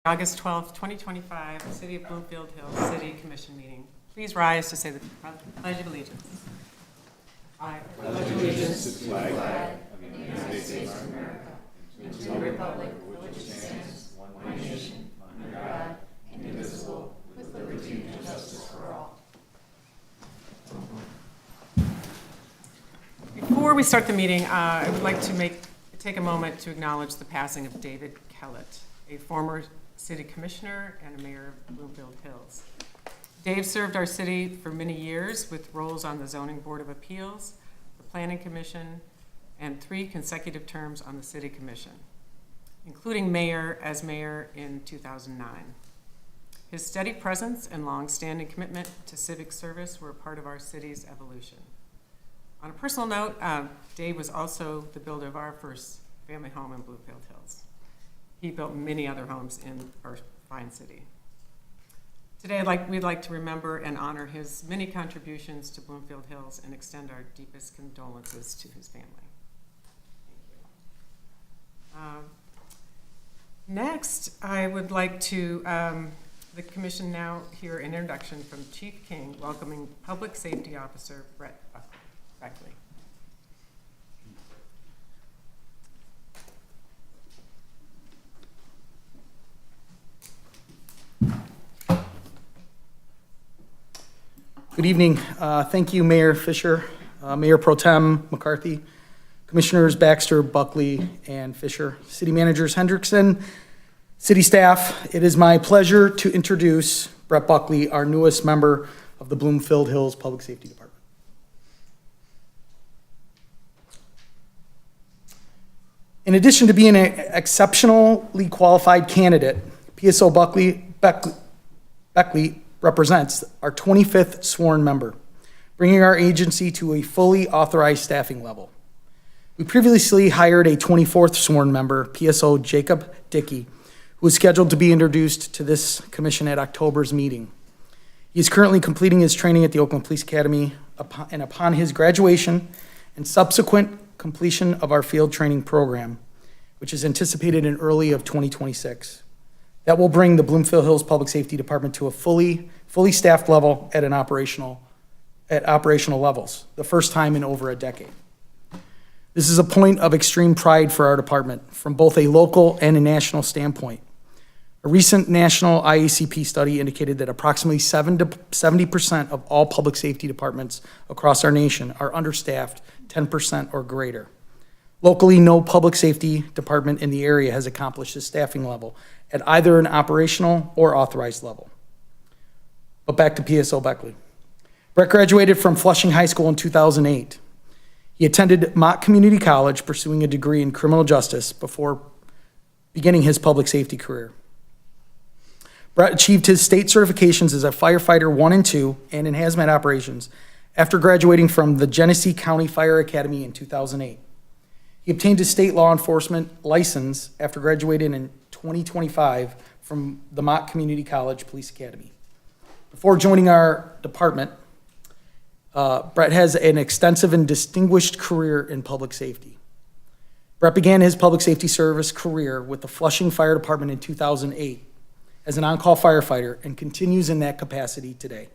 August 12th, 2025, City of Bloomfield Hills City Commission meeting. Please rise to say the Pledge of Allegiance. I pledge allegiance to the flag of the United States of America and to the republic for which it stands, one nation, under God, indivisible, with liberty and justice for all. Before we start the meeting, I would like to take a moment to acknowledge the passing of David Kellett, a former city commissioner and a mayor of Bloomfield Hills. Dave served our city for many years with roles on the Zoning Board of Appeals, the Planning Commission, and 3 consecutive terms on the City Commission, including mayor in 2009. His steady presence and long-standing commitment to civic service were a part of our city's evolution. On a personal note, Dave was also the builder of our first family home in Bloomfield Hills. He built many other homes in our fine city. Today, we'd like to remember and honor his many contributions to Bloomfield Hills and extend our deepest condolences to his family. Thank you. Next, I would like to, the commission now hear an introduction from Chief King, welcoming Public Safety Officer Brett Beckley. Good evening. Thank you, Mayor Fisher, Mayor Pro Tem McCarthy, Commissioners Baxter, Buckley, and Fisher, City Managers Hendrickson, City staff. It is my pleasure to introduce Brett Buckley, our newest member of the Bloomfield Hills Public Safety Department. In addition to being an exceptionally qualified candidate, PSO Beckley represents our 25th sworn member, bringing our agency to a fully authorized staffing level. We previously hired a 24th sworn member, PSO Jacob Dickey, who is scheduled to be introduced to this commission at October's meeting. He is currently completing his training at the Oakland Police Academy, and upon his graduation and subsequent completion of our field training program, which is anticipated in early of 2026. That will bring the Bloomfield Hills Public Safety Department to a fully staffed level at operational levels, the first time in over a decade. This is a point of extreme pride for our department from both a local and a national standpoint. A recent national IACP study indicated that approximately 70% of all public safety departments across our nation are understaffed 10% or greater. Locally, no public safety department in the area has accomplished this staffing level at either an operational or authorized level. But back to PSO Beckley. Brett graduated from Flushing High School in 2008. He attended Mott Community College, pursuing a degree in criminal justice before beginning his public safety career. Brett achieved his state certifications as a firefighter 1 and 2 and in hazmat operations after graduating from the Genesee County Fire Academy in 2008. He obtained his state law enforcement license after graduating in 2025 from the Mott Community College Police Academy. Before joining our department, Brett has an extensive and distinguished career in public safety. Brett began his public safety service career with the Flushing Fire Department in 2008 as an on-call firefighter and continues in that capacity today.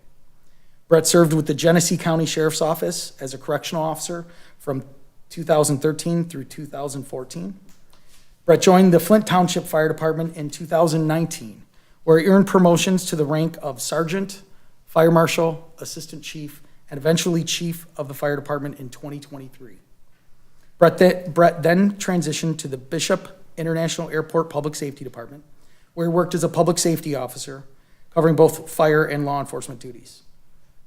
Brett served with the Genesee County Sheriff's Office as a correctional officer from 2013 through 2014. Brett joined the Flint Township Fire Department in 2019, where he earned promotions to the rank of sergeant, fire marshal, assistant chief, and eventually chief of the fire department in 2023. Brett then transitioned to the Bishop International Airport Public Safety Department, where he worked as a public safety officer, covering both fire and law enforcement duties.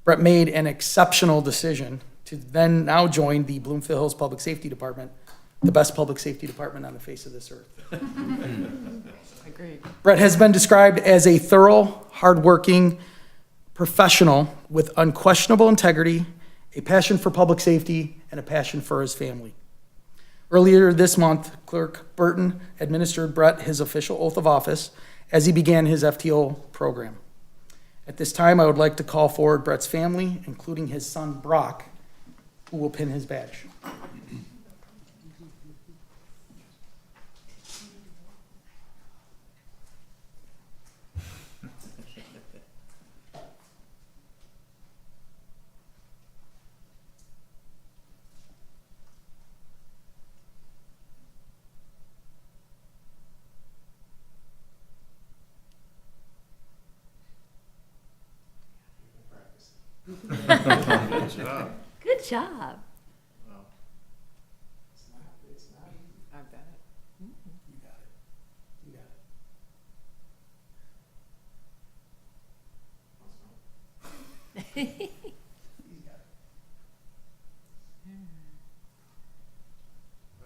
Brett made an exceptional decision to then now join the Bloomfield Hills Public Safety Department, the best public safety department on the face of this earth. Agreed. Brett has been described as a thorough, hardworking professional with unquestionable integrity, a passion for public safety, and a passion for his family. Earlier this month, Clerk Burton administered Brett his official oath of office as he began his FTO program. At this time, I would like to call forward Brett's family, including his son Brock, who will pin his badge. job. Good job. I bet. You got it. You got it.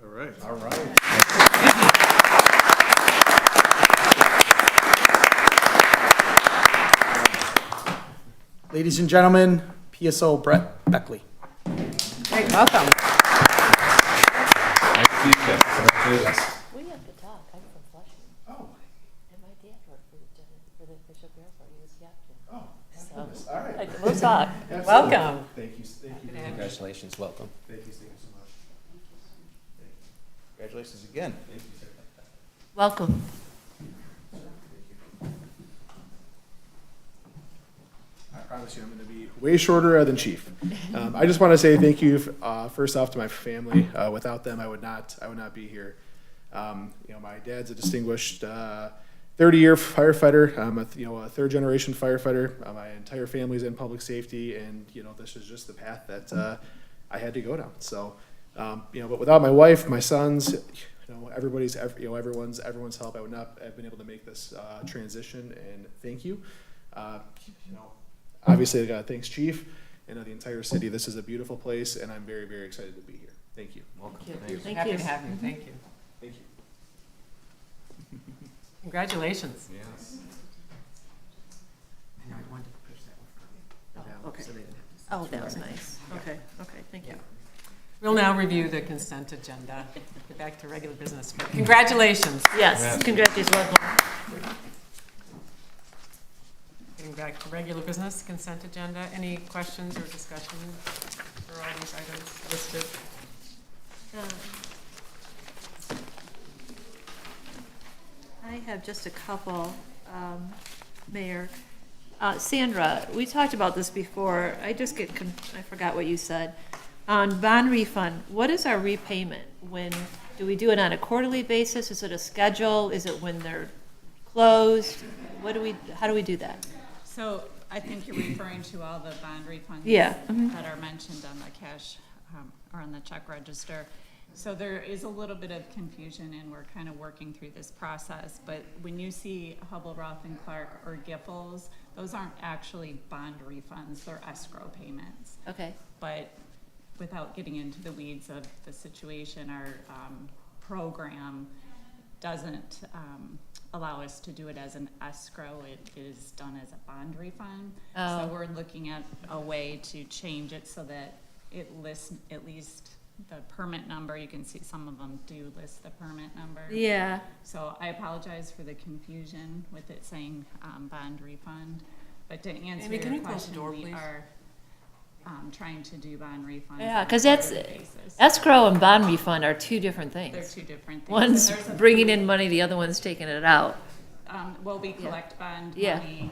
All right. All right. Ladies and gentlemen, PSO Brett Beckley. Hey, welcome. We have to talk. I'm from Flushing. Oh, And my dad worked for the Bishop Airport. He was captain. oh, So, all right. we'll talk. Welcome. Thank you, thank you. Congratulations, welcome. Thank you so much. Congratulations again. Thank you, sir. Welcome. I promise you, I'm going to be way shorter than Chief. I just want to say thank you, first off, to my family. Without them, I would not be here. My dad's a distinguished 30-year firefighter. I'm a third-generation firefighter. My entire family's in public safety, and this is just the path that I had to go down. So, but without my wife, my sons, everyone's help, I would not have been able to make this transition. And thank you. Obviously, I got to thank Chief and the entire city. This is a beautiful place, and I'm very, very excited to be here. Thank you. Welcome. Thank Happy you. to have you. Thank you. Thank you. Congratulations. Yes. I know I wanted to push that one for you. Oh, okay. So they didn't have to. Oh, that was nice. Okay, thank you. We'll now review the consent agenda. Get back to regular business. But congratulations. Yes, congratulations, welcome. Getting back to regular business, consent agenda. Any questions or discussion for all these items listed? I have just a couple, Mayor. Sandra, we talked about this before. I forgot what you said. On bond refund, what is our repayment? Do we do it on a quarterly basis? Is it a schedule? Is it when they're closed? How do we do that? So I think you're referring to all the bond refunds. Yeah. That are mentioned on the cash, or on the check register. So there is a little bit of confusion, and we're kind of working through this process. But when you see Hubble, Roth and Clark or Giffords, those aren't actually bond refunds, they're escrow payments. Okay, But without getting into the weeds of the situation, our program doesn't allow us to do it as an escrow. It is done as a bond refund. Oh. So we're looking at a way to change it so that it lists at least the permit number. You can see some of them do list the permit number. yeah, So I apologize for the confusion with it saying bond refund. But to answer Amy, can your you close the question, door, we please? are trying to do bond refunds. yeah, on a because that's, quarterly basis. escrow and bond refund are two different They're things. two different things. One's And there's a bringing in money, the other one's taking it out. Well, we collect bond Yeah. money,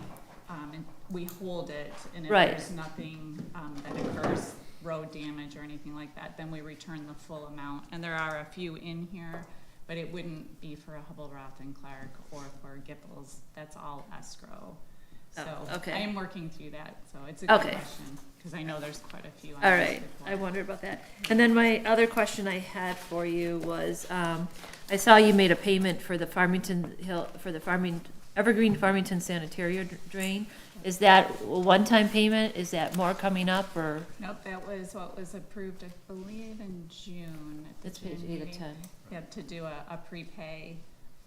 and we hold it, and if Right. there's nothing, that occurs, road damage or anything like that, then we return the full amount. And there are a few in here, but it wouldn't be for a Hubble, Roth and Clark or for Giffords. That's all escrow. Oh, So okay. I am working through that, so it's a good Okay. question, because I know there's quite a few. on All this right, before. I wondered about that. And then my other question I had for you was, I saw you made a payment for the Evergreen Farmington sanitary drain. Is that a one-time payment? Is that more coming up, or? Nope, that was what was approved, I believe, in June. at the That's page June 8 of meeting. 10. Yep, to do a prepay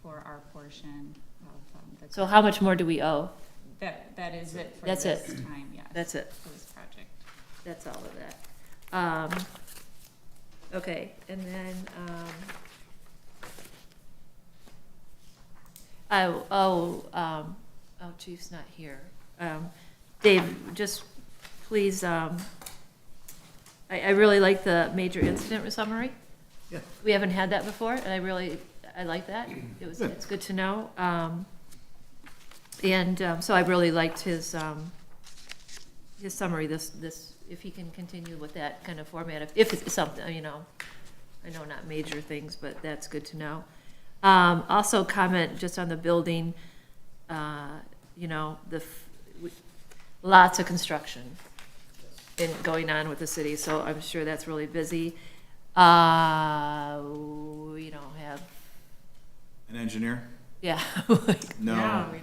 for our portion of the. So how much more do we owe? That is it for That's this it. time, yes. That's it. For this project. That's all of that. Okay, and then, Chief's not here. Dave, just please, I really like the major incident summary. Yeah. We haven't had that before, and I like that. It's good to know. So I really liked his summary, this, if he can continue with that kind of format, if it's something, I know not major things, but that's good to know. Also comment just on the building, lots of construction. going on with the city, so I'm sure that's really busy. We don't have, An engineer? yeah. No, Yeah, we-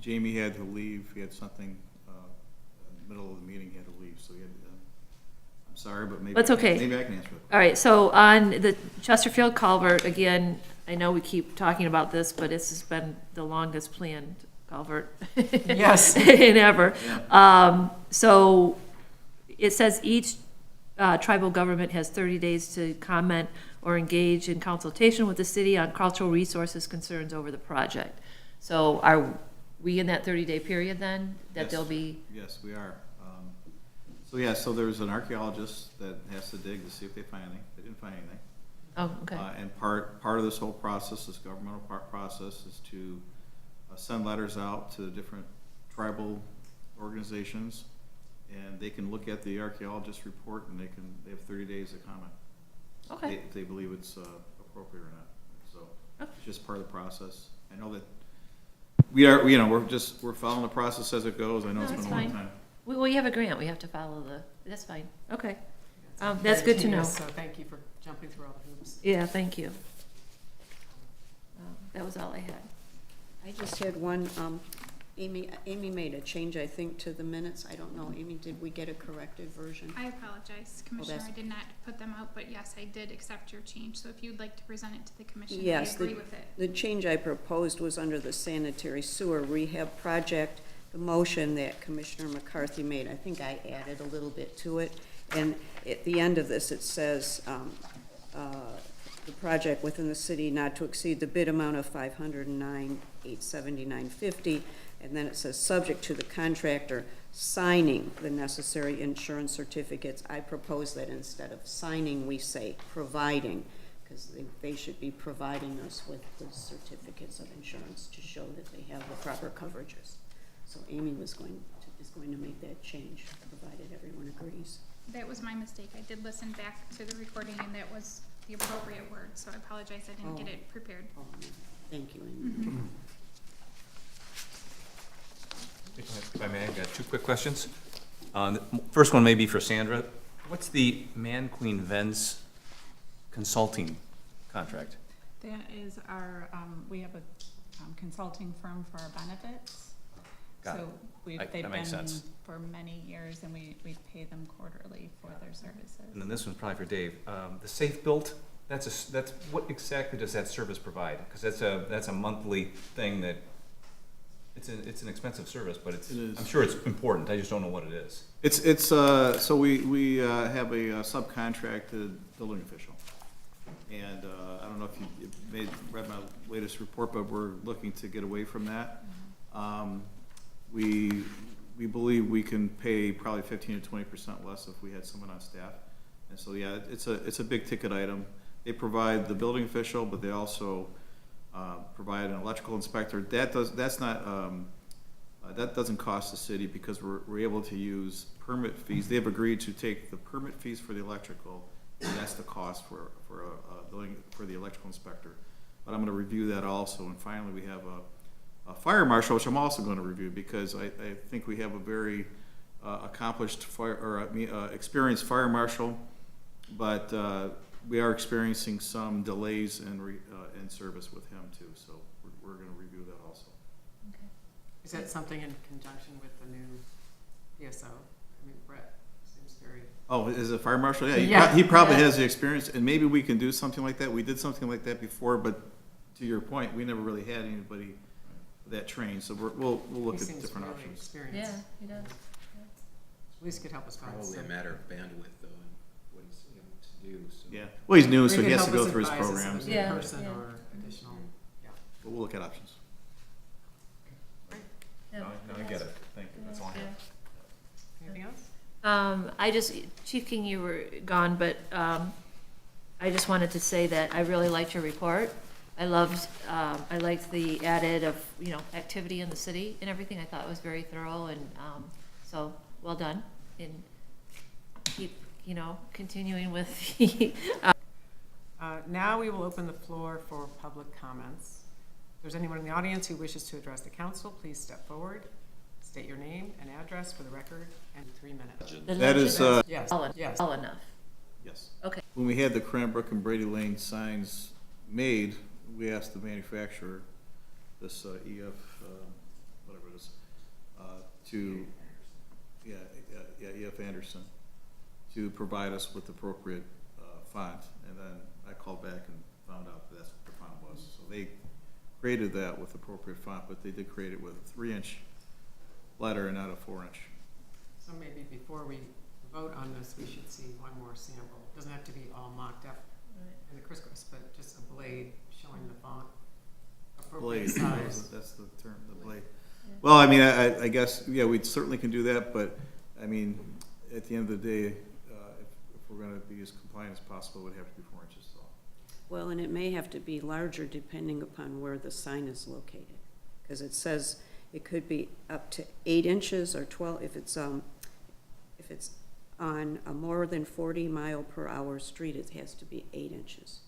Jamie had to leave, he had something, in the middle of the meeting, he had to leave, so he had, I'm sorry, but maybe. That's okay. Maybe I can answer it. All right, so on the Chesterfield culvert, again, I know we keep talking about this, but this has been the longest planned culvert. Yes. In ever. So it says each tribal government has 30 days to comment or engage in consultation with the city on cultural resources concerns over the project. So are we in that 30-day period then, that Yes. they'll be? Yes, we are. So there's an archaeologist that has to dig to see if they find anything. They didn't find anything. Oh, okay. And part of this whole process, this governmental process, is to send letters out to different tribal organizations, and they can look at the archaeologist report, and they have 30 days to comment. Okay. If they believe it's appropriate or not. So it's just part of the process. I know that we're following the process as it goes. I know it's No, been a that's long fine. time. We have a grant, we have to follow that's fine, okay. That's good to know. So thank you for jumping through all the hoops. Yeah, thank you. That was all I had. I just had one, Amy made a change, I think, to the minutes. I don't know, Amy, did we get a corrected version? I apologize, Commissioner, that's- I did not put them out, but yes, I did accept your change, so if you'd like to present it to the commission, I Yes, agree with it. the change I proposed was under the sanitary sewer rehab project, the motion that Commissioner McCarthy made. I think I added a little bit to it. And at the end of this, it says, the project within the city not to exceed the bid amount of $509,879.50. And then it says, subject to the contractor signing the necessary insurance certificates. I propose that instead of signing, we say providing, because they should be providing us with the certificates of insurance to show that they have the proper coverages. So Amy is going to make that change, provided everyone agrees. That was my mistake, I did listen back to the recording, and that was the appropriate word, so I apologize, I didn't get it prepared. Oh, thank you, Amy. If I may, I've got two quick questions. The first one may be for Sandra. What's the Man Queen Vents consulting contract? That is our, we have a consulting firm for our benefits. Got it. So That they've makes been sense. for many years, and we pay them quarterly for their services. And then this one's probably for Dave. The Safe Built, that's what exactly does that service provide? Because that's a monthly thing that, it's an expensive service, but It is. I'm sure it's important. I just don't know what it is. So we have a subcontracted building official. And I don't know if you read my latest report, but we're looking to get away from that. We believe we can pay probably 15 to 20% less if we had someone on staff. And so, yeah, it's a big ticket item. They provide the building official, but they also provide an electrical inspector. That doesn't cost the city because we're able to use permit fees. They've agreed to take the permit fees for the electrical, and that's the cost for the electrical inspector. But I'm going to review that also. And finally, we have a fire marshal, which I'm also going to review because I think we have a very accomplished experienced fire marshal, but we are experiencing some delays in service with him too. So we're going to review that also. Is that something in conjunction with the new PSO? I mean, Brett seems very. Oh, is it fire marshal? Yeah, Yeah. he probably Yeah. has the experience, and maybe we can do something like that. We did something like that before, but to your point, we never really had anybody that trained. So we'll look He at seems different really options. experienced. He does. At least could help us find Probably a some. matter of bandwidth, though, and what he's able to do. So. Yeah. Well, he's new, Or so could he has help to go us through his advise us programs. as a Yeah, person yeah. or additional, yeah. But we'll look at options. No, I get it. Thank you. That's all I have. Anything else? Chief King, you were gone, but I just wanted to say that I really liked your report. I liked the added of, activity in the city and everything. I thought it was very thorough, and so, well done. And keep, continuing with the, Now we will open the floor for public comments. If there's anyone in the audience who wishes to address the council, please step forward, State your name and address for the record and 3 minutes. The That is, legend Yes, yes. Tall enough. yes. Okay. When we had the Cranbrook and Brady Lane signs made, we asked the manufacturer, this EF, whatever it is, to, EF Anderson, to provide us with appropriate font. And then I called back and found out that that's what the font was. So they created that with appropriate font, but they did create it with a 3-inch letter and not a 4-inch. So maybe before we vote on this, we should see one more sample. It doesn't have to be all mocked up in the crisscross, but just a blade showing the font, appropriate Blade, size. that's the term, the blade. Well, I mean, I guess, yeah, we certainly can do that, but, I mean, at the end of the day, if we're gonna be as compliant as possible, it would have to be 4 inches tall. Well, and it may have to be larger depending upon where the sign is located. Because it says it could be up to 8 inches or 12, if it's on a more than 40-mile-per-hour street, it has to be 8 inches.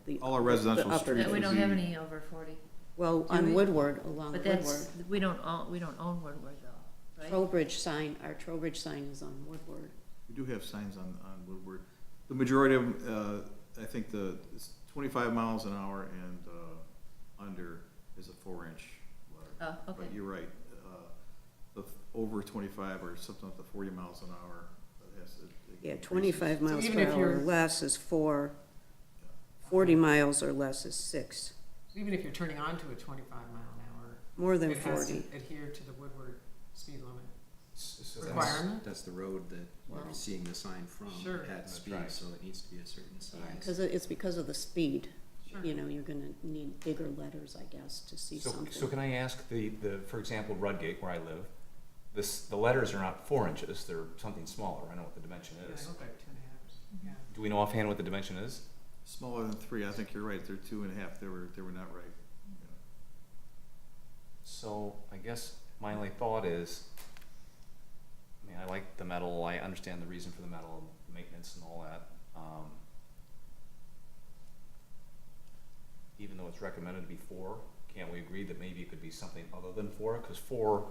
The- All our the residential upper- streets We would don't have be- any over 40. Well, on Woodward, along But Woodward. that's, we don't own Woodward though, right? Trowbridge sign, our Trowbridge sign is on Woodward. We do have signs on Woodward. The majority of them, I think it's 25 miles an hour and under is a 4-inch letter. Oh, okay. But you're right, the over 25 or something up to 40 miles an hour. Yeah, 25 miles even per if hour or you're- less is 4, 40 miles or less is 6. So even if you're turning onto a 25-mile-an-hour, More than it has to 40. adhere to the Woodward speed limit So requirement. That's the road that you're seeing the sign from Sure. at That's speed, right. so it needs to be a certain size. Because it's because of the speed. Sure. You know, you're gonna need bigger letters, I guess, to see So something. can I ask for example, Rudgate, where I live, the letters are not 4 inches, they're something smaller, I know what the dimension Yeah, is. I look like 2.5. Yeah. Do we know offhand what the dimension is? Smaller than 3, I think you're right, they're 2.5, they were not right. Yeah. So I guess my only thought is, I mean, I like the metal, I understand the reason for the metal, maintenance and all that. Even though it's recommended to be 4, can't we agree that maybe it could be something other than 4? Because 4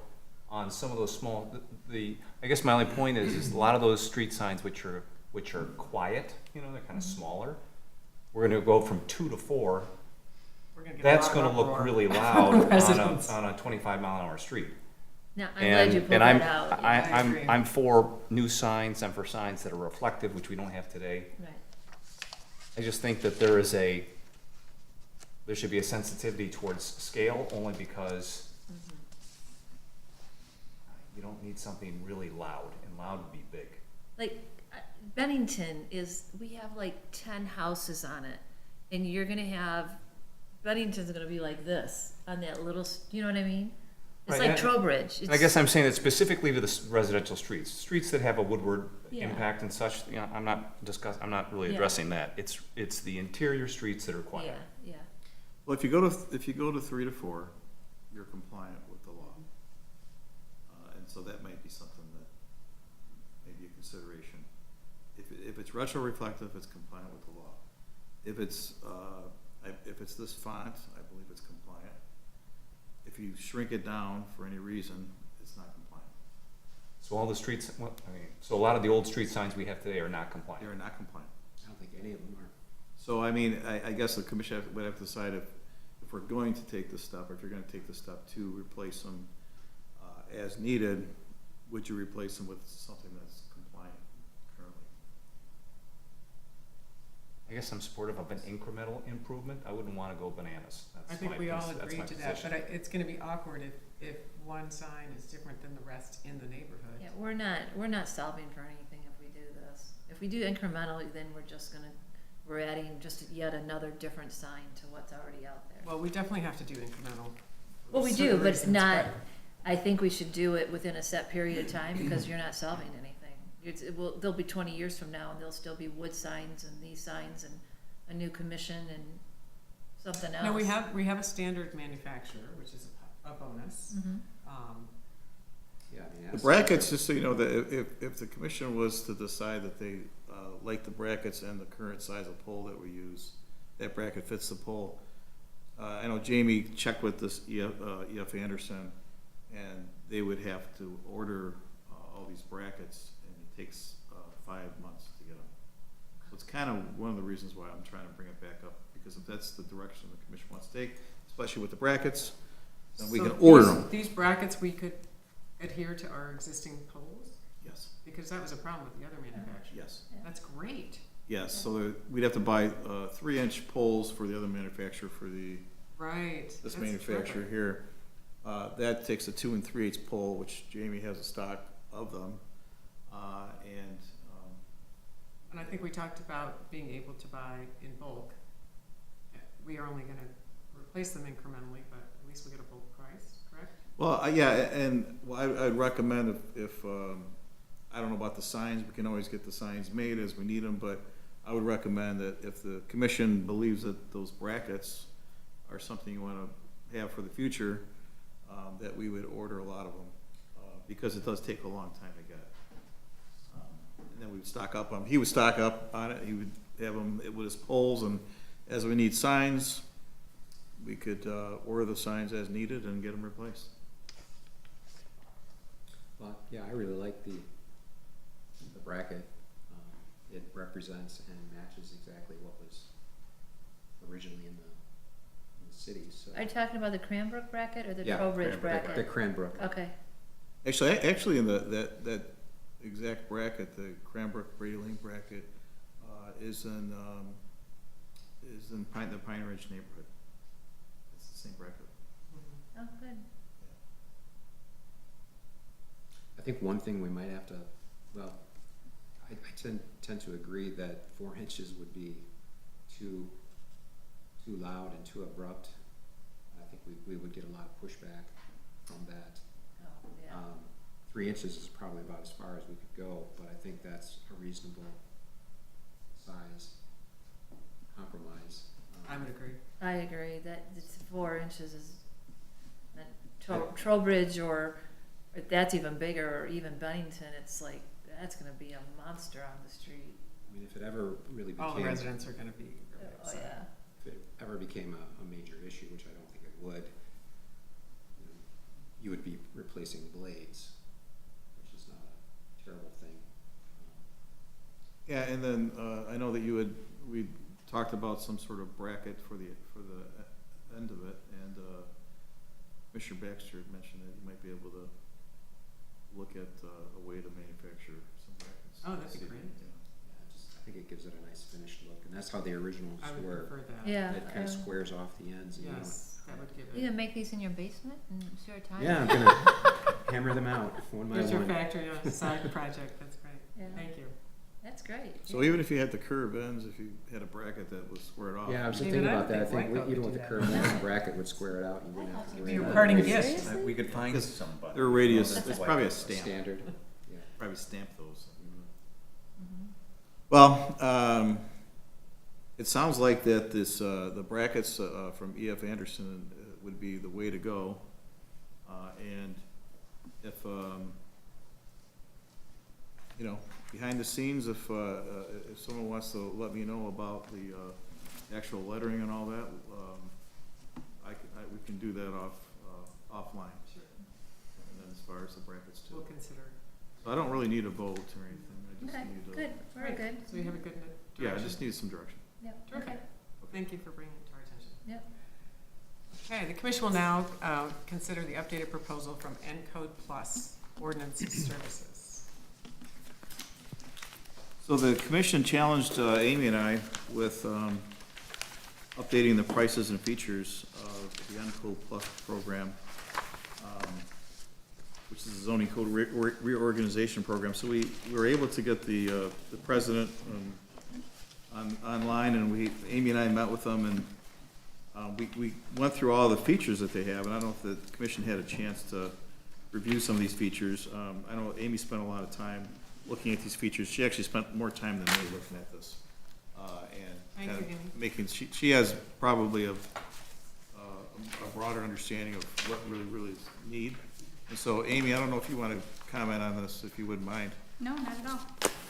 on some of those small, I guess my only point is a lot of those street signs which are quiet, you know, they're kind of smaller. We're gonna go from 2 to 4. We're gonna get a That's lot of gonna look uproar. really loud Residents. on a 25-mile-an-hour street. Now, I'm glad you pulled that out. I agree. I'm for new signs, I'm for signs that are reflective, which we don't have today. Right. I just think that there should be a sensitivity towards scale, only because you don't need something really loud, and loud would be big. Like, Bennington we have like 10 houses on it, and you're gonna have, Bennington's gonna be like this, on that little, you know what I mean? It's Right, like Trowbridge. And I guess I'm saying that specifically to the residential streets that have a Woodward Yeah. impact and such, you know, I'm not really Yeah. addressing that. It's the interior streets that are quiet. Yeah, yeah. Well, if you go to 3 to 4, you're compliant with the law. And so that might be something that may be a consideration. If it's retroreflective, it's compliant with the law. If it's this font, I believe it's compliant. If you shrink it down for any reason, it's not compliant. So all the streets, so a lot of the old street signs we have today are not compliant. They are not compliant. I don't think any of them are. So, I mean, I guess the commission would have to decide if we're going to take this step, or if you're gonna take the step to replace them as needed, would you replace them with something that's compliant currently? I guess I'm supportive of an incremental improvement. I wouldn't want to go bananas. I think we all that's agree my to that, position. but it's gonna be awkward if one sign is different than the rest in the neighborhood. Yeah, we're not solving for anything if we do this. If we do incrementally, then we're adding just yet another different sign to what's already out there. Well, we definitely have to do incremental. for Well, we do, certain but reasons, not, I think we should do it within a set period of time, because you're not solving anything. There'll be 20 years from now, and there'll still be wood signs and these signs and a new commission and something else. No, we have a standard manufacturer, which is a bonus. Yeah, I mean, The that's- brackets, just so you know, that if the commission was to decide that they like the brackets and the current size of pole that we use, that bracket fits the pole. I know Jamie checked with this EF Anderson, and they would have to order all these brackets, and it takes 5 months to get them. So it's kind of one of the reasons why I'm trying to bring it back up, because if that's the direction the commission wants to take, especially with the brackets, then we So can order these- them. These brackets, we could adhere to our existing poles? Yes, Because that was a problem with the other manufacturer. yes, That's great. yes. So we'd have to buy 3-inch poles for the other manufacturer for Right. this That's manufacturer terrific. here. That takes a 2 3/8 pole, which Jamie has a stock of them. And I think we talked about being able to buy in bulk. We are only gonna replace them incrementally, but at least we get a bulk price, correct? Well, yeah, and I'd recommend if I don't know about the signs, we can always get the signs made as we need them, but I would recommend that if the commission believes that those brackets are something you wanna have for the future, that we would order a lot of them, because it does take a long time to get. And then we would stock up on, he would stock up on it, he would have them with his poles, and as we need signs, we could order the signs as needed and get them replaced. Well, yeah, I really like the bracket. It represents and matches exactly what was originally in the city, so. Are you talking about the Cranbrook bracket or the Yeah, Trowbridge The bracket? Cranbrook. Okay, Actually, in that exact bracket, the Cranbrook Brady Lane bracket, is in the Pine Ridge neighborhood. It's the same bracket. oh, good. I think one thing we might have to, well, I tend to agree that 4 inches would be too loud and too abrupt. I think we would get a lot of pushback from that. Oh, yeah. 3 inches is probably about as far as we could go, but I think that's a reasonable size compromise. I would agree. I agree that it's 4 inches is, that Trowbridge or that's even bigger, or even Bennington, it's like, that's gonna be a monster on the street. I mean, if it ever really All the became, residents are gonna be really Oh, upset. yeah. if it ever became a major issue, which I don't think it would, you would be replacing blades, which is not a terrible thing. Yeah, and then I know that we talked about some sort of bracket for the end of it, and Commissioner Baxter had mentioned that you might be able to look at a way to manufacture some brackets. Oh, that'd be great. Yeah, I think it gives it a nice finished look, and that's how the originals I would were. prefer that. Yeah. It kind of squares off the ends, and Yes, that would give You it. gonna make these in your basement and share time? yeah, I'm gonna hammer them out one by There's your one. factory on the side project, that's great. Yeah. Thank you. That's great. So even if you had the curved ends, if you had a bracket that was squared off. Yeah, I was just Even thinking I about that. I think think Whitehall even could with the do curved that. ends, the bracket would square it out. You wouldn't have to Be worry your about parting it. gift. We could find Because somebody. their radius, That's it's like probably a a stamp. Standard, yeah. Probably stamp those. Mm-hmm. Well, it sounds like that the brackets from E.F. Anderson would be the way to go. And if, behind the scenes, if someone wants to let me know about the actual lettering and all that, we can do that offline. Sure. And then as far as the brackets too. We'll consider. So I don't really need a vote or anything, I just Okay, need good, very Right. good. So you have a good Yeah, I direction. just need some direction. Yep, Terrific. okay. Thank you for bringing it to our attention. Yep. Okay, the commission will now consider the updated proposal from Encode Plus Ordinance Services. So the commission challenged Amy and I with updating the prices and features of the Encode Plus program, which is a zoning code reorganization program. So we were able to get the president online, and Amy and I met with them, and we went through all the features that they have, and I don't know if the commission had a chance to review some of these features. I know Amy spent a lot of time looking at these features. She actually spent more time than me looking at this. And Thank kind you, of Amy. making, she has probably a broader understanding of what really is need. And so Amy, I don't know if you want to comment on this, if you wouldn't mind. No, not at all.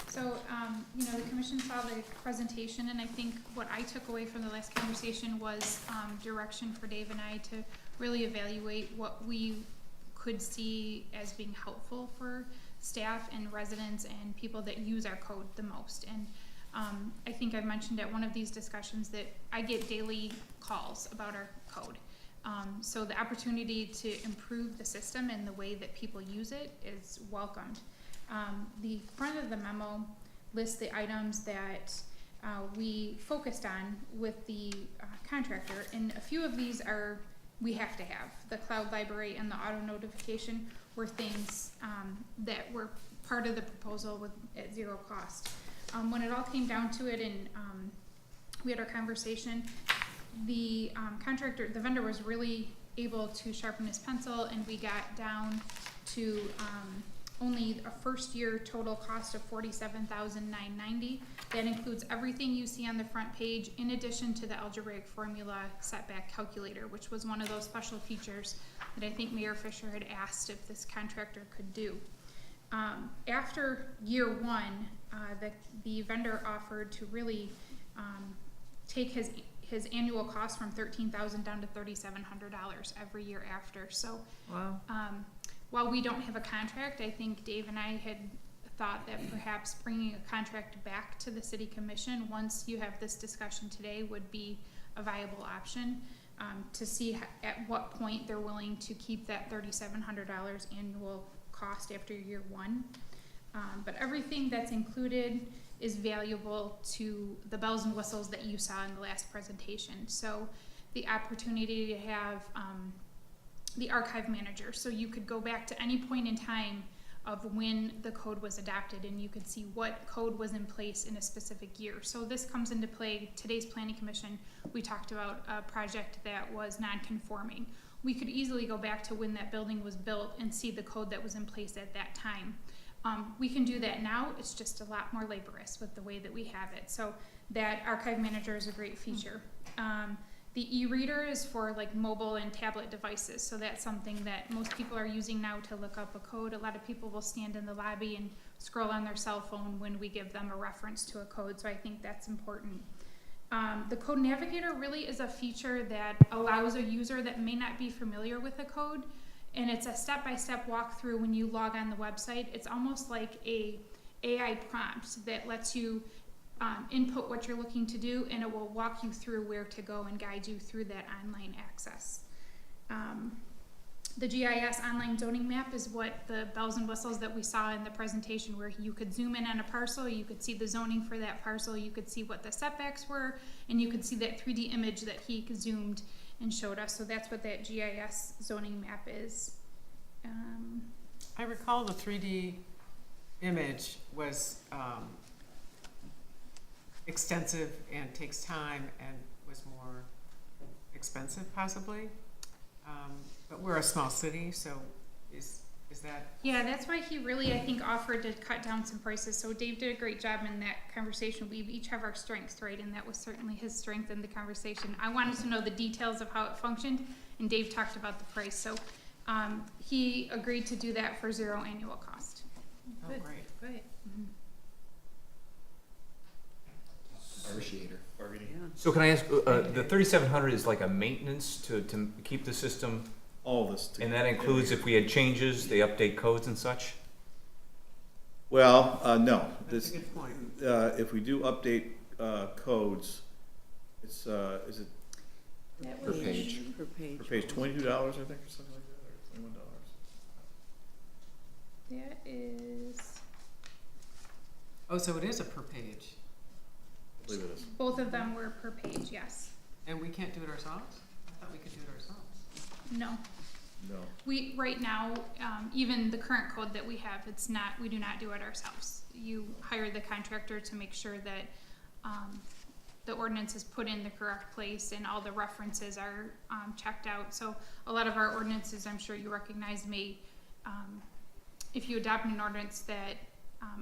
So, the commission saw the presentation, and I think what I took away from the last conversation was, direction for Dave and I to really evaluate what we could see as being helpful for staff and residents and people that use our code the most. And I think I mentioned at one of these discussions that I get daily calls about our code. So the opportunity to improve the system and the way that people use it is welcomed. The front of the memo lists the items that we focused on with the contractor, and a few of these are we have to have. The cloud library and the auto notification were things that were part of the proposal at zero cost. When it all came down to it and we had our conversation, the contractor, the vendor was really able to sharpen his pencil, and we got down to only a first year total cost of $47,990. That includes everything you see on the front page, in addition to the algebraic formula setback calculator, which was one of those special features that I think Mayor Fisher had asked if this contractor could do. After year one, the vendor offered to really take his annual cost from $13,000 down to $3,700 every year after. So, Wow. While we don't have a contract, I think Dave and I had thought that perhaps bringing a contract back to the city commission once you have this discussion today would be a viable option, to see at what point they're willing to keep that $3,700 annual cost after year one. But everything that's included is valuable to the bells and whistles that you saw in the last presentation. So the opportunity to have the archive manager, so you could go back to any point in time of when the code was adopted, and you could see what code was in place in a specific year. So this comes into play. Today's planning commission, we talked about a project that was non-conforming. We could easily go back to when that building was built and see the code that was in place at that time. We can do that now. It's just a lot more laborious with the way that we have it. So that archive manager is a great feature. The e-reader is for like mobile and tablet devices. So that's something that most people are using now to look up a code. A lot of people will stand in the lobby and scroll on their cell phone when we give them a reference to a code. So I think that's important. The code navigator really is a feature that allows a user that may not be familiar with a code, and it's a step-by-step walkthrough when you log on the website. It's almost like a AI prompt that lets you input what you're looking to do, and it will walk you through where to go and guide you through that online access. The GIS online zoning map is what the bells and whistles that we saw in the presentation, where you could zoom in on a parcel, you could see the zoning for that parcel, you could see what the setbacks were, and you could see that 3D image that he zoomed and showed us. So that's what that GIS zoning map is. I recall the 3D image was extensive and takes time and was more expensive possibly. But we're a small city, so is that? Yeah, that's why he really, I think, offered to cut down some prices. So Dave did a great job in that conversation. We each have our strengths, right? And that was certainly his strength in the conversation. I wanted to know the details of how it functioned, and Dave talked about the price. So he agreed to do that for zero annual cost. Oh, Good. great. Great. Negotiator. So can I ask, the 3,700 is like a maintenance to keep the system, All this. and that includes if we had changes, they update codes and such? Well, no. That's This, a good point. if we do update codes, it's, is it That Per was- page. Per page. per page $22, I think, or something like that, or $21? That is, Oh, so it is a per page, I believe it is. both of them were per page, yes. and we can't do it ourselves? I thought we could do it ourselves. No. No. We, right now, even the current code that we have, it's not, we do not do it ourselves. You hire the contractor to make sure that the ordinance is put in the correct place and all the references are checked out. So a lot of our ordinances, I'm sure you recognize, may, if you adopt an ordinance that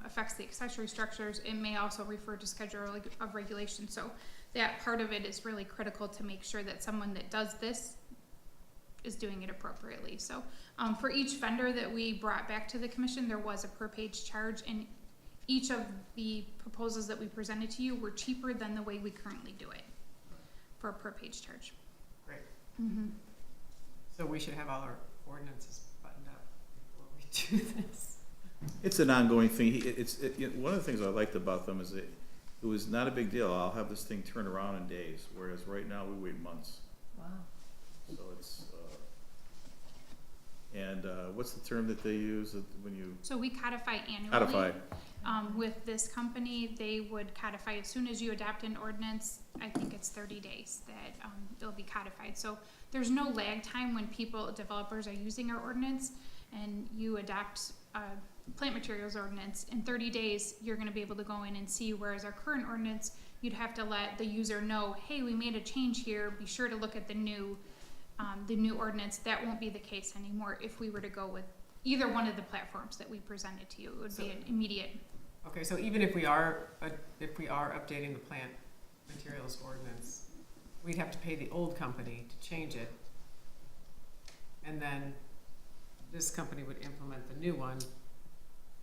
affects the accessory structures, it may also refer to schedule of regulations. So that part of it is really critical to make sure that someone that does this is doing it appropriately. So for each vendor that we brought back to the commission, there was a per page charge, and each of the proposals that we presented to you were cheaper than the way we currently do it for a per page charge. Great. Mm-hmm. So we should have all our ordinances buttoned up. to do this? It's an ongoing thing. One of the things I liked about them is that it was not a big deal. I'll have this thing turned around in days, whereas right now we wait months. Wow. So it's, what's the term that they use when you So we codify annually. codify? With this company, they would codify as soon as you adopt an ordinance. I think it's 30 days that it'll be codified. So there's no lag time when developers are using our ordinance, and you adopt a plant materials ordinance. In 30 days, you're going to be able to go in and see. Whereas our current ordinance, you'd have to let the user know, hey, we made a change here. Be sure to look at the new ordinance. That won't be the case anymore if we were to go with either one of the platforms that we presented to you. It would be an immediate. Okay, so even if we are updating the plant materials ordinance, we'd have to pay the old company to change it. And then this company would implement the new one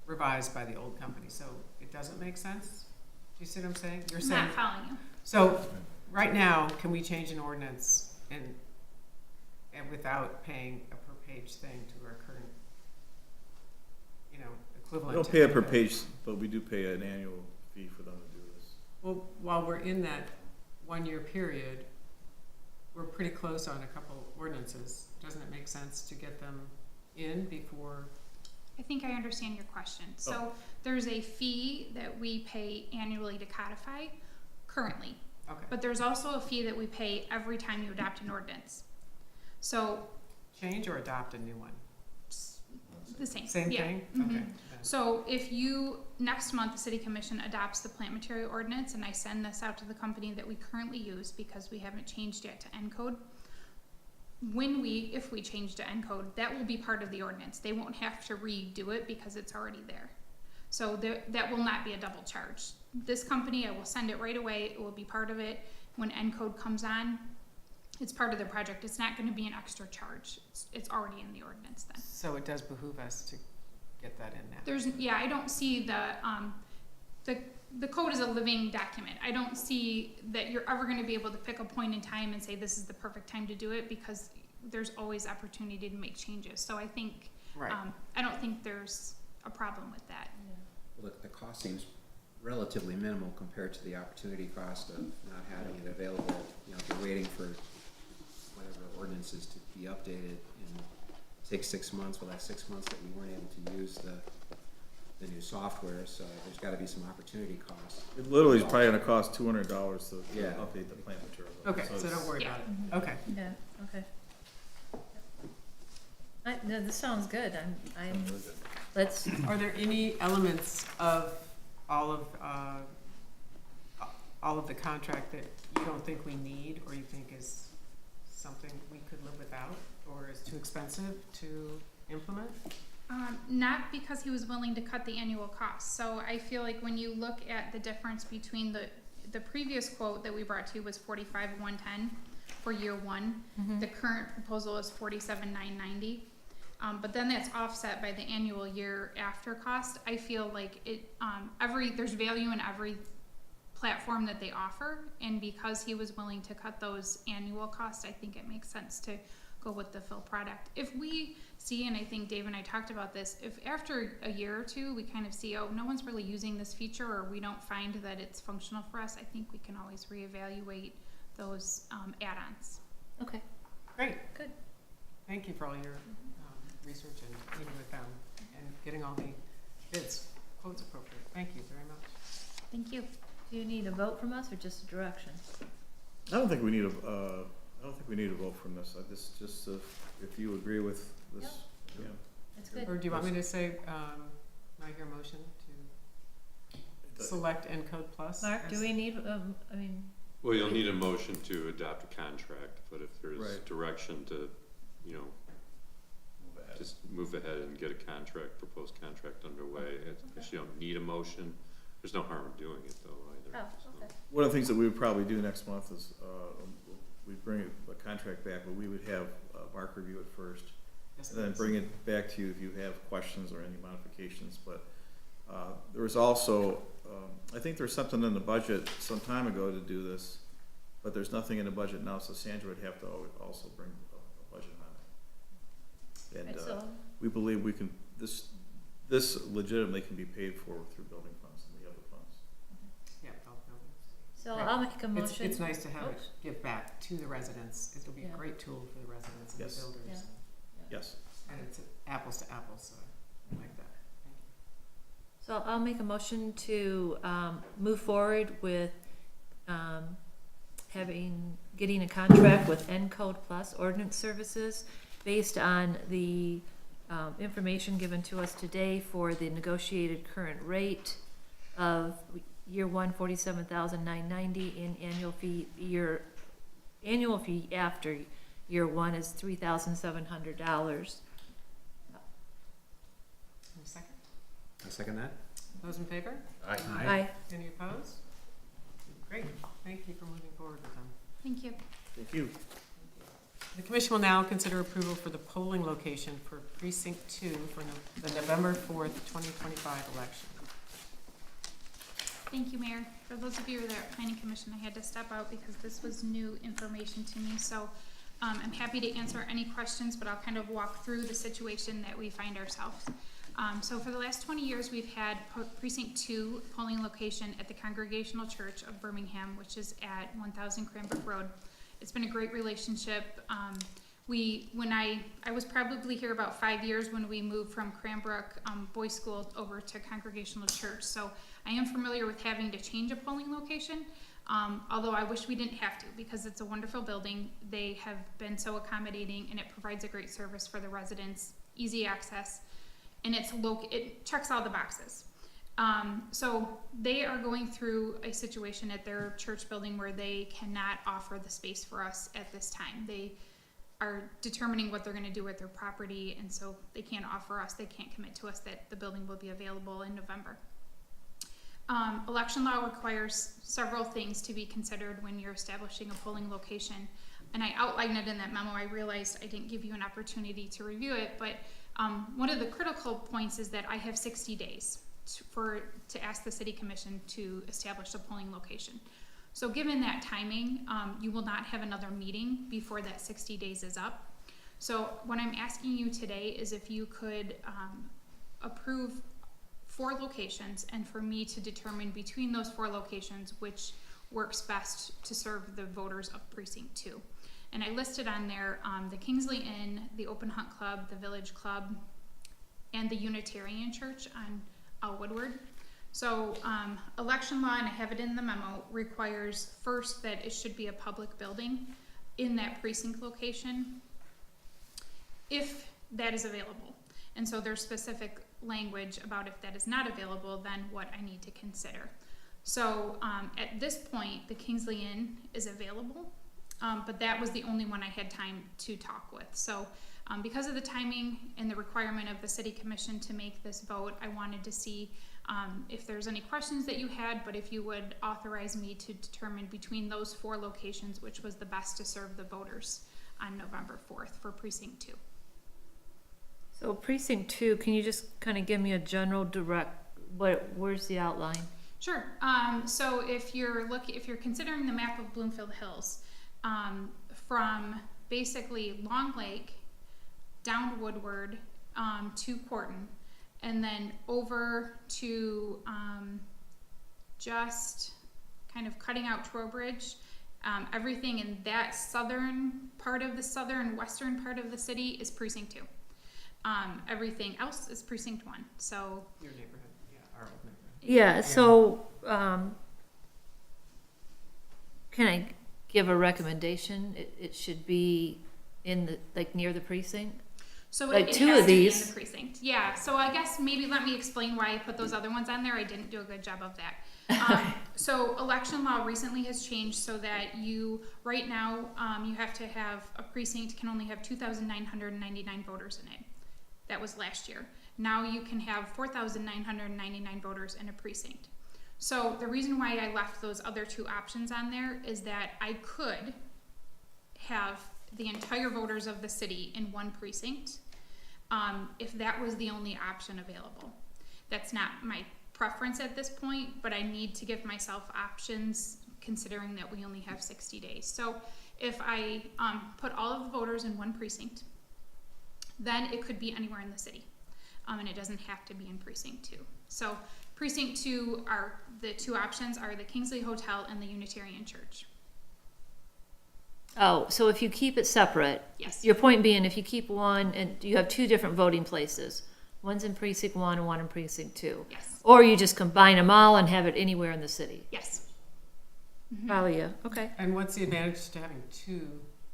revised by the old company. So it doesn't make sense? Do you see what I'm saying? You're I'm saying, not following you. so right now, can we change an ordinance and without paying a per page thing to our current, We equivalent? don't pay it per page, but we do pay an annual fee for them to do this. Well, while we're in that 1-year period, we're pretty close on a couple ordinances. Doesn't it make sense to get them in before? I think I understand your question. So there's a fee that we pay annually to codify currently, Okay, but there's also a fee that we pay every time you adopt an ordinance. So change or adopt a new one? the same. Same Yeah. thing? Mhm. Okay. So if next month, the city commission adopts the plant material ordinance, and I send this out to the company that we currently use because we haven't changed yet to N-code. If we change to N-code, that will be part of the ordinance. They won't have to redo it because it's already there. So that will not be a double charge. This company, I will send it right away. It will be part of it. When N-code comes on, it's part of the project. It's not gonna be an extra charge. It's already in the ordinance then. So it does behoove us to get that in now. I don't see the code is a living document. I don't see that you're ever gonna be able to pick a point in time and say this is the perfect time to do it, because there's always opportunity to make changes. So I think, Right. I don't think there's a problem with that. Well, the cost seems relatively minimal compared to the opportunity cost of not having it available. If you're waiting for whatever ordinances to be updated and it takes 6 months, well, that's 6 months that we weren't able to use the new software, so there's gotta be some opportunity costs. It literally is probably gonna cost $200 to Yeah. update the plant material. Okay, so it's- don't worry Yeah. about it. Okay. Yeah, okay. No, this sounds good. Let's, Are there any elements of all of the contract that you don't think we need, or you think is something we could live without, or is too expensive to implement? Not because he was willing to cut the annual cost. So I feel like when you look at the difference between the previous quote that we brought to you was $45,110 for year one. The current proposal is $47,990. But then that's offset by the annual year after cost. I feel like there's value in every platform that they offer, and because he was willing to cut those annual costs, I think it makes sense to go with the full product. If we see, and I think Dave and I talked about this, if after a year or two we kind of see, oh, no one's really using this feature, or we don't find that it's functional for us, I think we can always reevaluate those add-ons. okay, Great. good. Thank you for all your research and meeting with them and getting all the bids, quotes appropriate. Thank you very much. Thank you. Do you need a vote from us or just a direction? I don't think we need a vote from this. Just if you agree with this, yeah. That's good. Or do you want me to say, I hear a motion to select Encode Plus? Mark, do as- we need, Well, you'll need a motion to adopt a contract, but if there's Right. direction to, just move ahead and get a proposed contract underway, if you don't need a motion, there's no harm in doing it though either. oh, okay. One of the things that we would probably do next month is, we'd bring a contract back, but we would have Mark review it first, Yes, and then please. bring it back to you if you have questions or any modifications, but there was also, I think there's something in the budget some time ago to do this, but there's nothing in the budget now, so Sandra would have to also bring a budget on it. And Right, so, we believe we can this legitimately can be paid for through building funds and the other funds. Yeah, all buildings. So Right. I'll make a motion. It's nice to have it Oops. give back to the residents. It'll be a Yeah. great tool for the residents and the Yes. builders. Yeah. Yes. And it's apples to apples, so I like that. Thank you. So I'll make a motion to move forward with getting a contract with Encode Plus Ordnance Services based on the information given to us today for the negotiated current rate of year one, $47,990 in annual fee. Annual fee after year one is $3,700. Any second? I second that. Those in favor? Aye. Any opposed? Great. Thank you for moving forward with them. Thank you. Thank you. The commission will now consider approval for the polling location for precinct 2 for the November 4th, 2025 election. Thank you, Mayor. For those of you that are planning commission, I had to step out because this was new information to me. So I'm happy to answer any questions, but I'll kind of walk through the situation that we find ourselves. So for the last 20 years, we've had precinct 2 polling location at the Congregational Church of Birmingham, which is at 1000 Cranbrook Road. It's been a great relationship. When I was probably here about 5 years when we moved from Cranbrook Boys School over to Congregational Church. So I am familiar with having to change a polling location, although I wish we didn't have to because it's a wonderful building. They have been so accommodating and it provides a great service for the residents, easy access, and it checks all the boxes. So they are going through a situation at their church building where they cannot offer the space for us at this time. They are determining what they're going to do with their property, and so they can't offer us, they can't commit to us that the building will be available in November. Election law requires several things to be considered when you're establishing a polling location, and I outlined it in that memo. I realized I didn't give you an opportunity to review it, but one of the critical points is that I have 60 days to ask the city commission to establish a polling location. So given that timing, you will not have another meeting before that 60 days is up. So what I'm asking you today is if you could approve 4 locations and for me to determine between those 4 locations which works best to serve the voters of precinct 2. And I listed on there the Kingsley Inn, the Open Hunt Club, the Village Club, and the Unitarian Church on Woodward. So election law, and I have it in the memo, requires first that it should be a public building in that precinct location if that is available. And so there's specific language about if that is not available, then what I need to consider. So at this point, the Kingsley Inn is available, but that was the only one I had time to talk with. So because of the timing and the requirement of the city commission to make this vote, I wanted to see if there's any questions that you had, but if you would authorize me to determine between those 4 locations which was the best to serve the voters on November 4th for precinct 2. So precinct 2, can you just kind of give me a general where's the outline? Sure. So if you're considering the map of Bloomfield Hills, from basically Long Lake down Woodward to Corton, and then over to just kind of cutting out Trowbridge, everything in that southern western part of the city is precinct 2. Everything else is precinct 1. So Your neighborhood, yeah, our old neighborhood. Yeah, so can I give a recommendation? It should be in the near the precinct? So Like it 2 has of to be in these. the precinct. Yeah, so I guess maybe let me explain why I put those other ones on there. I didn't do a good job of that. So election law recently has changed so that right now, you have to have a precinct can only have 2,999 voters in it. That was last year. Now you can have 4,999 voters in a precinct. So the reason why I left those other 2 options on there is that I could have the entire voters of the city in one precinct if that was the only option available. That's not my preference at this point, but I need to give myself options considering that we only have 60 days. So if I put all of the voters in one precinct, then it could be anywhere in the city. and it doesn't have to be in precinct 2. So precinct 2 are, the two options are the Kingsley Hotel and the Unitarian Church. Oh, so if you keep it separate, Yes. your point being, if you keep one and you have two different voting places, one's in precinct 1 and one in precinct 2. Yes. Or you just combine them all and have it anywhere in the city. Yes. Probably, yeah, okay. And what's the advantage to having two?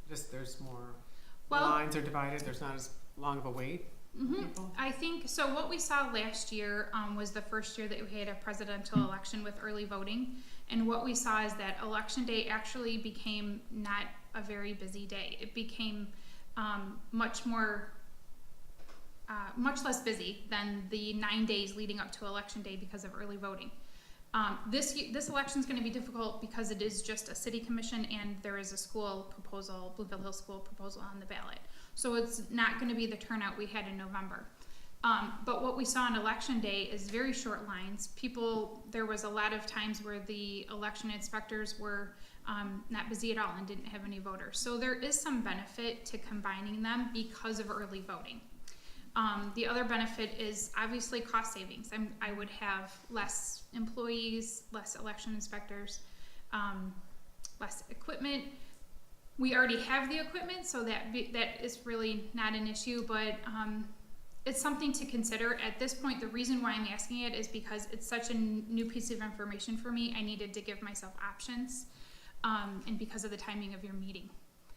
Just there's more, Well, lines are divided, there's not as long of a wait for people? I think, so what we saw last year was the first year that we had a presidential election with early voting. And what we saw is that election day actually became not a very busy day. It became much less busy than the 9 days leading up to election day because of early voting. This election is going to be difficult because it is just a city commission and there is a school proposal, Bloomfield Hill School proposal on the ballot. So it's not going to be the turnout we had in November. But what we saw on election day is very short lines. There was a lot of times where the election inspectors were not busy at all and didn't have any voters. So there is some benefit to combining them because of early voting. The other benefit is obviously cost savings. I would have less employees, less election inspectors, less equipment. We already have the equipment, so that is really not an issue, but it's something to consider. At this point, the reason why I'm asking it is because it's such a new piece of information for me. I needed to give myself options, and because of the timing of your meeting.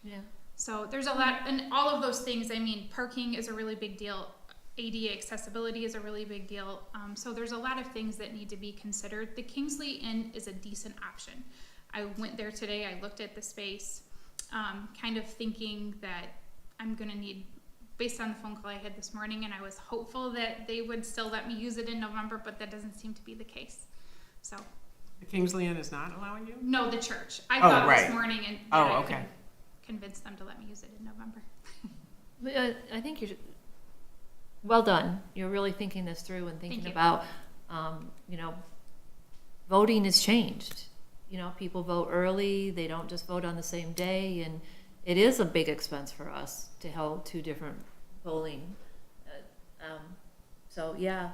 Yeah. So there's a lot, and all of those things, I mean, parking is a really big deal. ADA accessibility is a really big deal. So there's a lot of things that need to be considered. The Kingsley Inn is a decent option. I went there today, I looked at the space, kind of thinking that I'm gonna need, based on the phone call I had this morning, and I was hopeful that they would still let me use it in November, but that doesn't seem to be the case. So, The Kingsley Inn is not allowing you? no, the church. I Oh, thought right. this morning and Oh, that I okay. could convince them to let me use it in November. But, I think you're, well done. You're really thinking this through and thinking you. about, voting has changed. People vote early, they don't just vote on the same day, and it is a big expense for us to hold two different polling. So, yeah,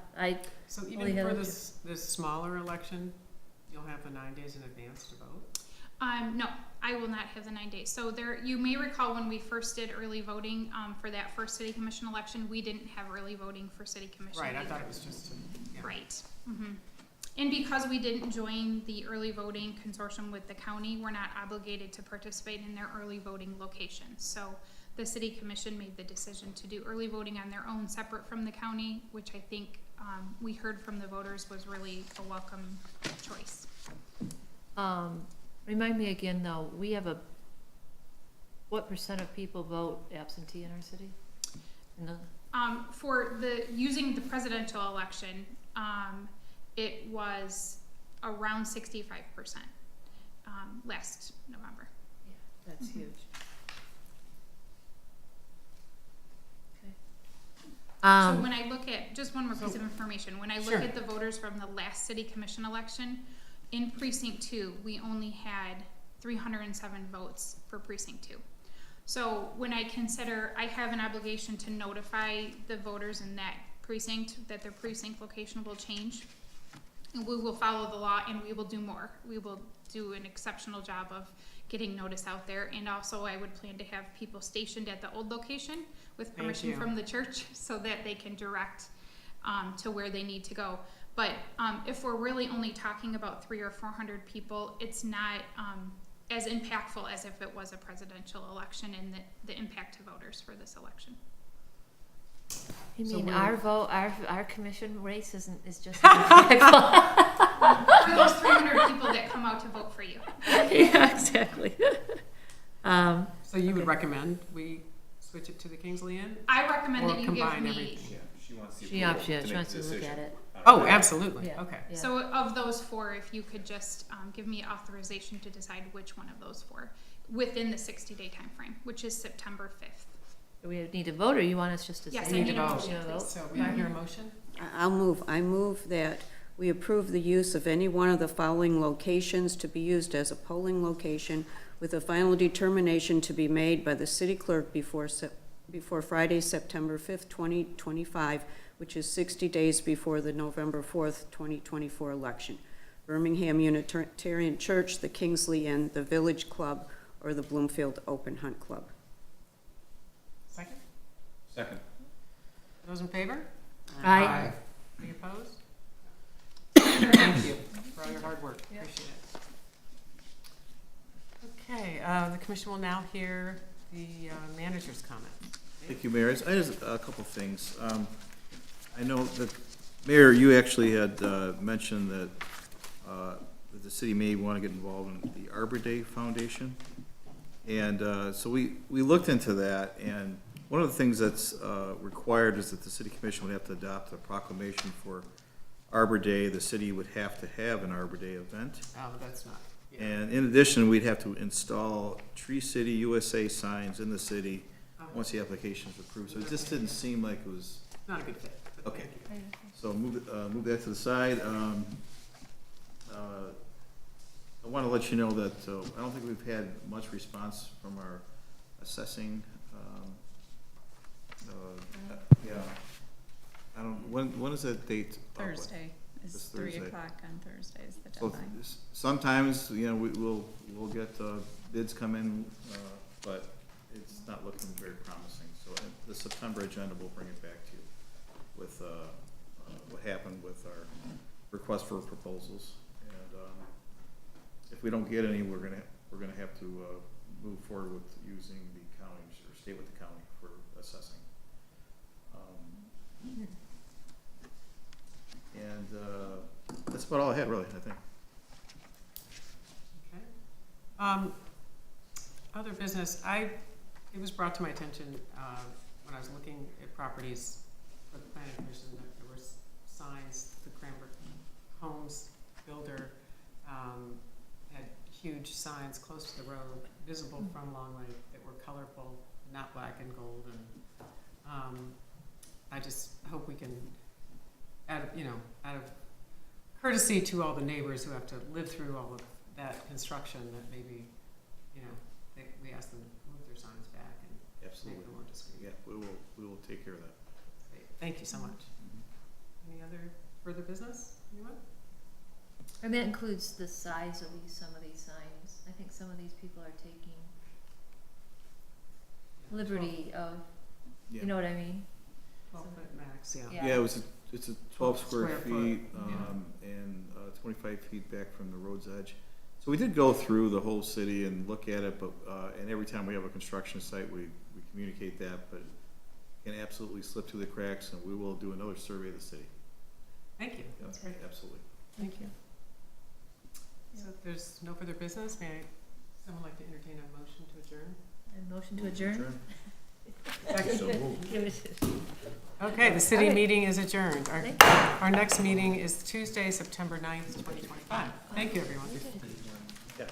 So Well, even you for gotta- this smaller election, you'll have the 9 days in advance to vote? No, I will not have the 9 days. So you may recall when we first did early voting for that first city commission election, we didn't have early voting for city commission. Right, I either. thought it was just, yeah. Right. Mhm. And because we didn't join the early voting consortium with the county, we're not obligated to participate in their early voting locations. So the city commission made the decision to do early voting on their own, separate from the county, which I think we heard from the voters was really a welcome choice. remind me again, though, we have what % of people vote absentee in our city? For using the presidential election, it was around 65% last November. Yeah, that's huge. Okay. So when I look at, just one more piece so- of information, when I look Sure. at the voters from the last city commission election, in precinct 2, we only had 307 votes for precinct 2. So when I consider, I have an obligation to notify the voters in that precinct that their precinct location will change. And we will follow the law and we will do more. We will do an exceptional job of getting notice out there. And also I would plan to have people stationed at the old location with permission you. from the church so that they can direct to where they need to go. But if we're really only talking about 300 or 400 people, it's not as impactful as if it was a presidential election and the impact to voters for this election. You So mean we're- our vote, our commission race is just as impactful? For those 300 people that come out to vote for you. Yeah, exactly. So you would recommend we switch it to the Kingsley Inn? I recommend Or that you give combine me, everything? She wants the She approval wants to make to the look decision. at it. Oh, absolutely, Yeah. okay. Yeah. so of those 4, if you could just give me authorization to decide which one of those 4 within the 60-day time frame, which is September 5th. Do we need to vote, or you want us just to say? Yes, We I need need to a vote. motion, please. So we have your motion? I move that we approve the use of any one of the following locations to be used as a polling location with a final determination to be made by the city clerk before before Friday, September 5th, 2025, which is 60 days before the November 4th, 2024 election. Birmingham Unitarian Church, the Kingsley Inn, the Village Club, or the Bloomfield Open Hunt Club. Second? Second. Those in favor? Aye. Any opposed? Thank you for all your hard work. Yep. Appreciate it. Okay, the commission will now hear the manager's comment. Thank you, Mayor. I just, a couple things. I know that, Mayor, you actually had mentioned that that the city may want to get involved in the Arbor Day Foundation. And so we looked into that, and one of the things that's required is that the city commission would have to adopt a proclamation for Arbor Day. The city would have to have an Arbor Day event. Oh, that's not. Yeah. And in addition, we'd have to install Tree City USA signs in the city once the application is approved. So it just didn't seem like it was, Not a good fit. but okay. thank you. So move that to the side. I want to let you know that I don't think we've had much response from our assessing. Yeah. I don't, when is that date? up with? Thursday is This 3 Thursday. o'clock on Thursday is the So deadline. sometimes, you know, we'll get bids come in, but it's not looking very promising. So the September agenda, we'll bring it back to you with what happened with our request for proposals. And if we don't get any, we're gonna have to move forward with using the county, or stay with the county for assessing. And that's about all I had, really, I think. Okay. Other business, it was brought to my attention when I was looking at properties for the planning commission that there were signs, the Cranbrook Homes builder had huge signs close to the road, visible from Long Lake, that were colorful, not black and gold, and I just hope we can, out of courtesy to all the neighbors who have to live through all of that construction, that maybe, we ask them to move their signs back and Absolutely. make them more discreet. Yeah, we will take care of that. Great. Thank you so much. Any other further business? Anyone? And that includes the size of some of these signs. I think some of these people are taking liberty of, Yeah. you know what I mean? 12-foot max, yeah. Yeah. Yeah, it's a 12 square Square feet, foot, and 25 feet back from the road's edge. So we did go through the whole city and look at it, but, and every time we have a construction site, we communicate that, but it can absolutely slip through the cracks, and we will do another survey of the city. Thank you. Yeah, That's great. Absolutely. Thank you. So if there's no further business, someone like to entertain a motion to adjourn? And motion to adjourn? Okay, the city Okay. meeting is adjourned. Our next meeting is Tuesday, September 9th, 2025. Thank you, everyone. Yeah.